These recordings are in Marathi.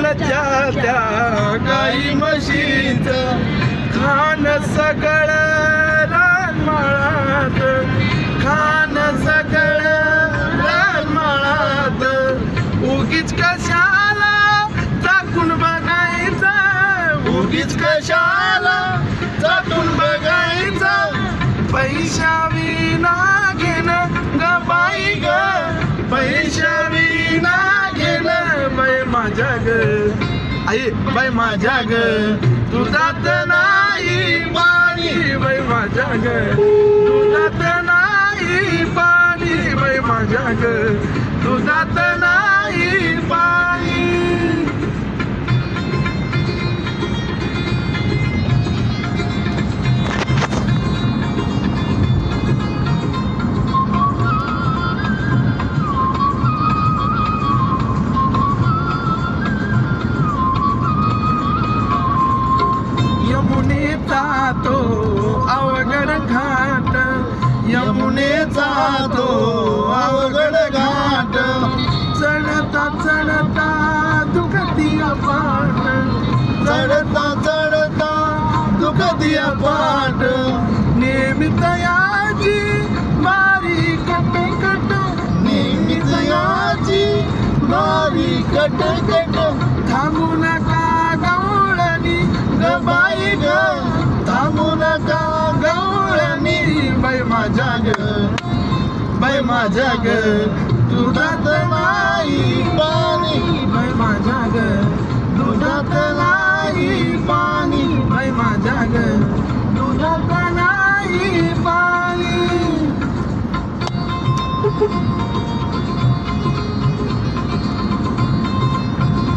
घरच्या त्या गाई म्हशीचं खान सगळं रानमाळात, खान सगळं रानमाळात. उगीच कशाला चाकून बघायचं, उगीच कशाला चाकून बघायचं. पैशा विना घेणं ग बाई ग, पैशा विना घेणं बाई माझ्या ग. आई बाई माझ्या ग, दुधात नाही पाणी बाई माझ्या ग, दुधात नाही पाणी बाई माझ्या ग, दुधात नाही पाणी. यमुनेचा तो अवघड घाट, यमुनेचा तो अवघड घाट. चढता चढता दुखती पाट, चढता चढता दुखती पाट. नेहमीच याची मारी कटकट, नेहमीच याची मारी कटकट. थांबू नका गवळणी ग बाई ग, थांबू नका गवळणी बाई माझ्या ग, बाई माझ्या ग, दुधात नाही पाणी बाई माझ्या ग, दुधात नाही पाणी बाई माझ्या ग, दुधात नाही पाणी.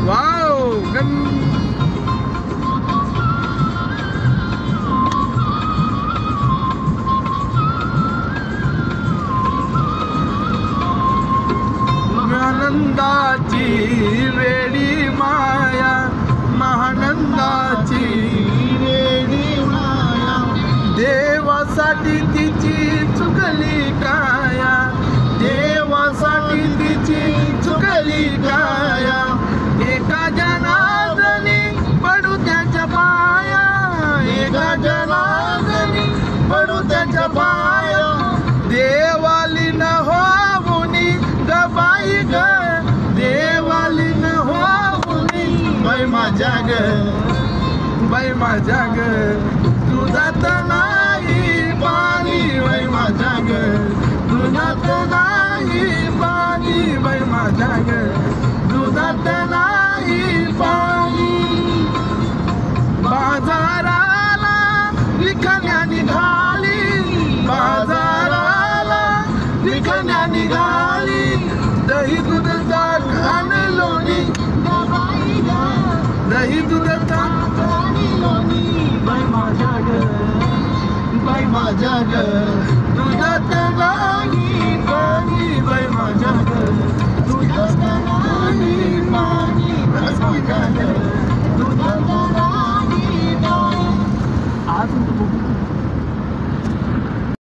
वाव आनंदाची वेडी माया, महानंदाची वेडी माया. देवासाठी तिची चुकली काया, देवासाठी तिची चुकली काया. एका जनार्दनी पडू त्याच्या पाया, एका जनार्दनी पडू त्याच्या पाया. देवाली न होऊनी ग बाई ग, देवाली न होऊनी बाई माझ्या ग, बाई माझ्या ग, दुधात नाही पाणी बाई माझ्या ग, दुधात नाही पाणी बाई माझ्या ग, दुधात नाही पाणी. बाजाराला विकण्या निघाली, बाजाराला विकण्या निघाली. दही दूध ताक आणि लोणी, दही दूध ताक आणि लोणी बाई माझ्या ग, बाई माझ्या ग, दुधात